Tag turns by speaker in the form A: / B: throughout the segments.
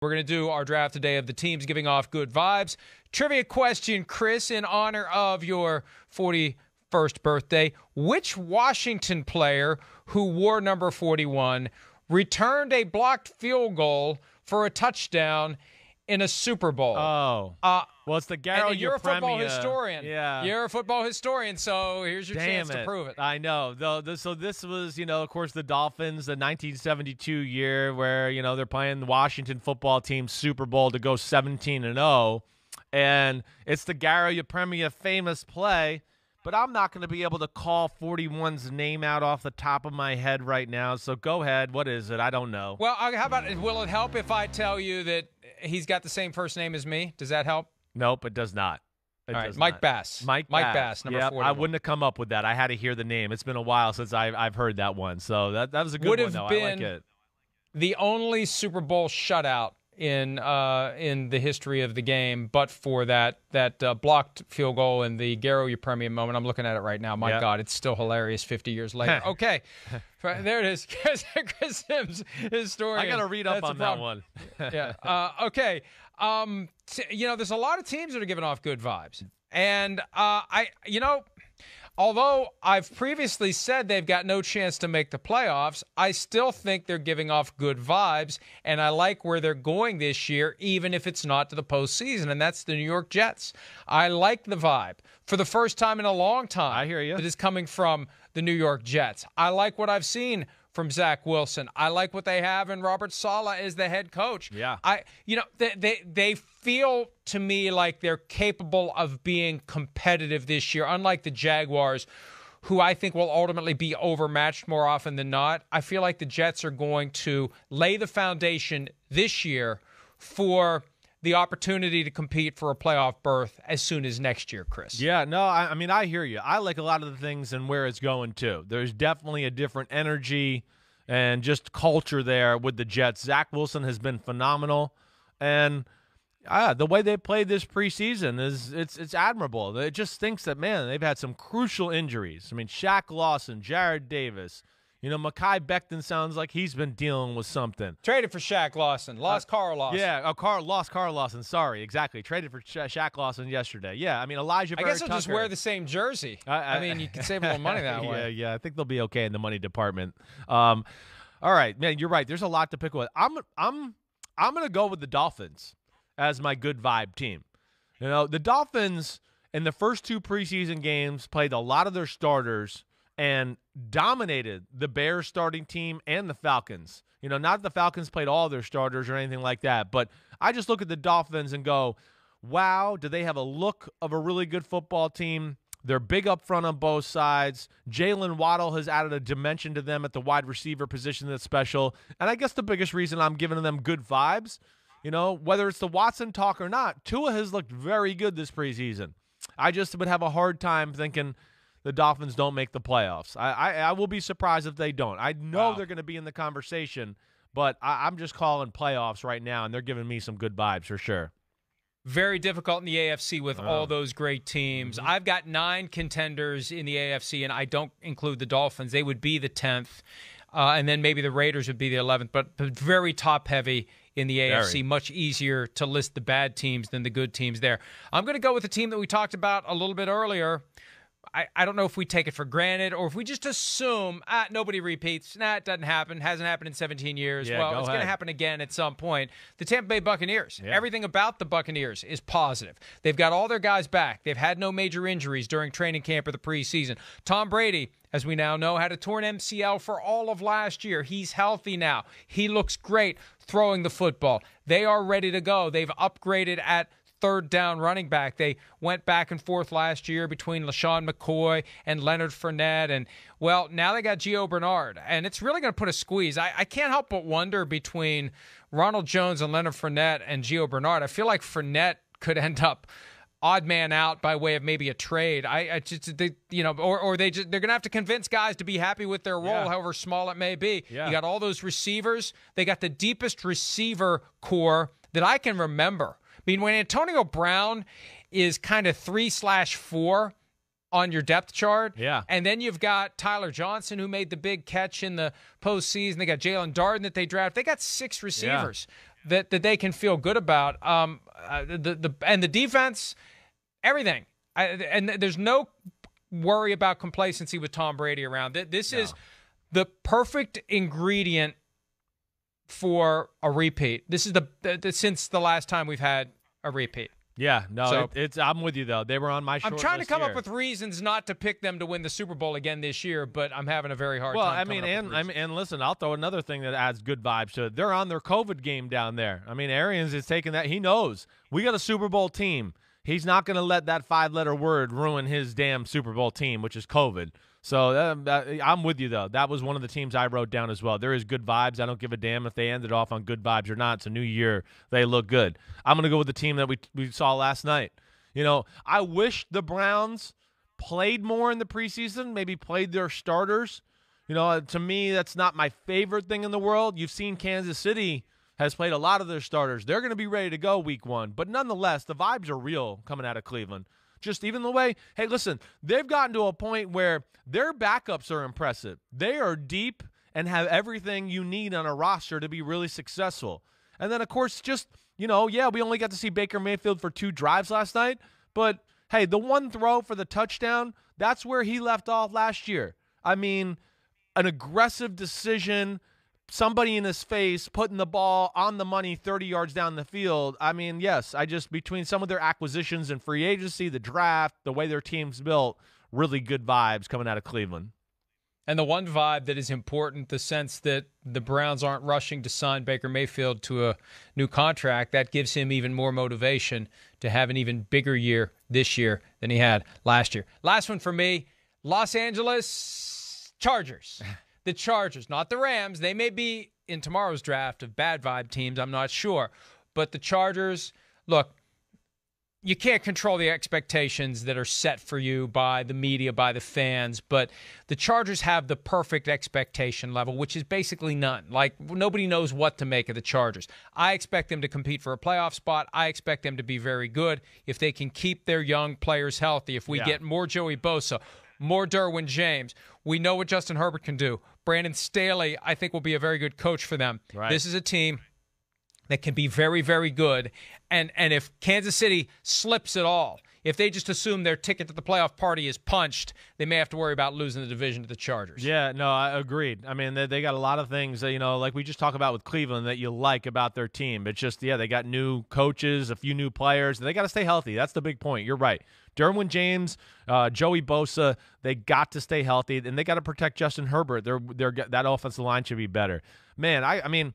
A: We're going to do our draft today of the teams giving off good vibes. Trivia question, Chris, in honor of your 41st birthday. Which Washington player who wore number 41 returned a blocked field goal for a touchdown in a Super Bowl?
B: Oh. Well, it's the Garo
A: you're a football historian.
B: Yeah.
A: You're a football historian, so here's your chance to prove it.
B: I know. So this was, of course, the Dolphins, the 1972 year where, they're playing the Washington football team Super Bowl to go 17-0. And it's the Garo Yepremian famous play. But I'm not going to be able to call 41's name out off the top of my head right now. So go ahead. What is it? I don't know.
A: Well, how about, will it help if I tell you that he's got the same first name as me? Does that help?
B: Nope, it does not.
A: All right, Mike Bass. Mike Bass, number 41.
B: I wouldn't have come up with that. I had to hear the name. It's been a while since I've heard that one. So that was a good one, though. I like it.
A: The only Super Bowl shutout in the history of the game, but for that blocked field goal in the Garo Yepremian moment. I'm looking at it right now. My God, it's still hilarious 50 years later. Okay, there it is. Chris Simms, historian.
B: I got to read up on that one.
A: Yeah. Okay. There's a lot of teams that are giving off good vibes, and although I've previously said they've got no chance to make the playoffs, I still think they're giving off good vibes, and I like where they're going this year, even if it's not to the postseason, and that's the New York Jets. I like the vibe. For the first time in a long time,
B: I hear you.
A: That is coming from the New York Jets. I like what I've seen from Zach Wilson. I like what they have in Robert Saleh as the head coach.
B: Yeah.
A: They feel to me like they're capable of being competitive this year, unlike the Jaguars, who I think will ultimately be overmatched more often than not. I feel like the Jets are going to lay the foundation this year for the opportunity to compete for a playoff berth as soon as next year, Chris.
B: Yeah, no, I hear you. I like a lot of the things and where it's going to. There's definitely a different energy and just culture there with the Jets. Zach Wilson has been phenomenal, and the way they played this preseason it's admirable. It just thinks that, man, they've had some crucial injuries. I mean, Shaq Lawson, Jared Davis. Mekhi Becton sounds like he's been dealing with something.
A: Traded for Shaq Lawson. Lost Carl Lawson.
B: Yeah, lost Carl Lawson. Sorry, exactly. Traded for Shaq Lawson yesterday. Yeah, I mean, Elijah Vera
A: I guess they'll just wear the same jersey. I mean, you can save a little money that way.
B: Yeah, I think they'll be okay in the money department. All right, man, you're right. There's a lot to pick with. I'm going to go with the Dolphins as my good vibe team. The Dolphins in the first two preseason games played a lot of their starters and dominated the Bears starting team and the Falcons. Not that the Falcons played all their starters or anything like that, but I just look at the Dolphins and go, wow, do they have a look of a really good football team? They're big up front on both sides. Jalen Waddle has added a dimension to them at the wide receiver position that's special. And I guess the biggest reason I'm giving them good vibes, whether it's the Watson talk or not, Tua has looked very good this preseason. I just would have a hard time thinking the Dolphins don't make the playoffs. I will be surprised if they don't. I know they're going to be in the conversation, but I'm just calling playoffs right now, and they're giving me some good vibes for sure.
A: Very difficult in the AFC with all those great teams. Mm-hmm. I've got 9 contenders in the AFC, and I don't include the Dolphins. They would be the 10th, and then maybe the Raiders would be the 11th, but very top-heavy in the AFC. Very. Much easier to list the bad teams than the good teams there. I'm going to go with the team that we talked about a little bit earlier. I don't know if we take it for granted or if we just assume, nobody repeats. It doesn't happen. Hasn't happened in 17 years.
B: Yeah,
A: well, it's going to happen again at some point. The Tampa Bay Buccaneers. Yeah. Everything about the Buccaneers is positive. They've got all their guys back. They've had no major injuries during training camp or the preseason. Tom Brady, as we now know, had a torn MCL for all of last year. He's healthy now. He looks great throwing the football. They are ready to go. They've upgraded at third down running back. They went back and forth last year between LaShawn McCoy and Leonard Fournette. And, well, now they got Gio Bernard. And it's really going to put a squeeze. I can't help but wonder between Ronald Jones and Leonard Fournette and Gio Bernard. I feel like Fournette could end up odd man out by way of maybe a trade. They're going to have to convince guys to be happy with their role, however small it may be. Yeah. You got all those receivers. They got the deepest receiver core that I can remember. I mean, when Antonio Brown is kind of 3/4 on your depth chart, and then you've got Tyler Johnson, who made the big catch in the postseason. They got Jalen Darden that they drafted. They got 6 receivers. that they can feel good about. And the defense, everything. And there's no worry about complacency with Tom Brady around. This is the perfect ingredient for a repeat. This is since the last time we've had a repeat.
B: Yeah, no,
A: So,
B: I'm with you, though. They were on my short list.
A: I'm trying to come
B: here.
A: up with reasons not to pick them to win the Super Bowl again this year, but I'm having a very hard time.
B: And listen, I'll throw another thing that adds good vibes to it. They're on their COVID game down there. I mean, Arians is taking that. He knows we got a Super Bowl team. He's not going to let that 5-letter word ruin his damn Super Bowl team, which is COVID. So I'm with you, though. That was one of the teams I wrote down as well. There is good vibes. I don't give a damn if they ended off on good vibes or not. It's a new year. They look good. I'm going to go with the team that we saw last night. You know, I wish the Browns played more in the preseason, maybe played their starters. You know, to me, that's not my favorite thing in the world. You've seen Kansas City has played a lot of their starters. They're going to be ready to go week 1. But nonetheless, the vibes are real coming out of Cleveland. Just even the way, hey, listen, they've gotten to a point where their backups are impressive. They are deep and have everything you need on a roster to be really successful. And then, of course, just, you know, yeah, we only got to see Baker Mayfield for 2 drives last night. But, hey, the one throw for the touchdown, that's where he left off last year. I mean, an aggressive decision, somebody in his face putting the ball on the money 30 yards down the field. I mean, yes, between some of their acquisitions and free agency, the draft, the way their team's built, really good vibes coming out of Cleveland.
A: And the one vibe that is important, the sense that the Browns aren't rushing to sign Baker Mayfield to a new contract, that gives him even more motivation to have an even bigger year this year than he had last year. Last one for me, Los Angeles Chargers. The Chargers, not the Rams. They may be in tomorrow's draft of bad vibe teams. I'm not sure. But the Chargers, look, you can't control the expectations that are set for you by the media, by the fans. But the Chargers have the perfect expectation level, which is basically none. Like, nobody knows what to make of the Chargers. I expect them to compete for a playoff spot. I expect them to be very good if they can keep their young players healthy. If we get more Joey Bosa, more Derwin James. We know what Justin Herbert can do. Brandon Staley, I think, will be a very good coach for them.
B: Right.
A: This is a team that can be very, very good. And if Kansas City slips at all, if they just assume their ticket to the playoff party is punched, they may have to worry about losing the division to the Chargers.
B: Yeah, no, I agreed. I mean, they got a lot of things, you know, like we just talked about with Cleveland that you like about their team. It's just, they got new coaches, a few new players. They got to stay healthy. That's the big point. You're right. Derwin James, Joey Bosa, they got to stay healthy, and they got to protect Justin Herbert. That offensive line should be better. Man, I mean,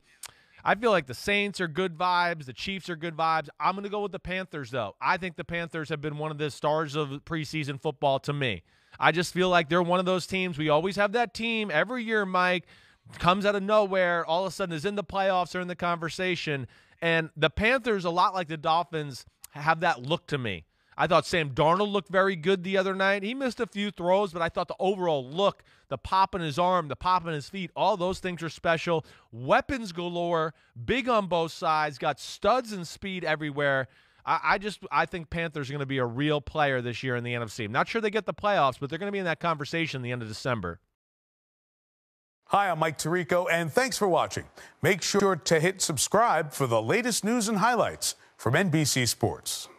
B: I feel like the Saints are good vibes. The Chiefs are good vibes. I'm going to go with the Panthers, though. I think the Panthers have been one of the stars of preseason football to me. I just feel like they're one of those teams. We always have that team every year, Mike, comes out of nowhere, all of a sudden is in the playoffs or in the conversation. And the Panthers, a lot like the Dolphins, have that look to me. I thought Sam Darnold looked very good the other night. He missed a few throws, but I thought the overall look, the pop in his arm, the pop in his feet, all those things are special. Weapons galore, big on both sides, got studs and speed everywhere. I think Panthers are going to be a real player this year in the NFC. I'm not sure they get the playoffs, but they're going to be in that conversation at the end of December.
C: Hi, I'm Mike Tirico, and thanks for watching. Make sure to hit subscribe for the latest news and highlights from NBC Sports.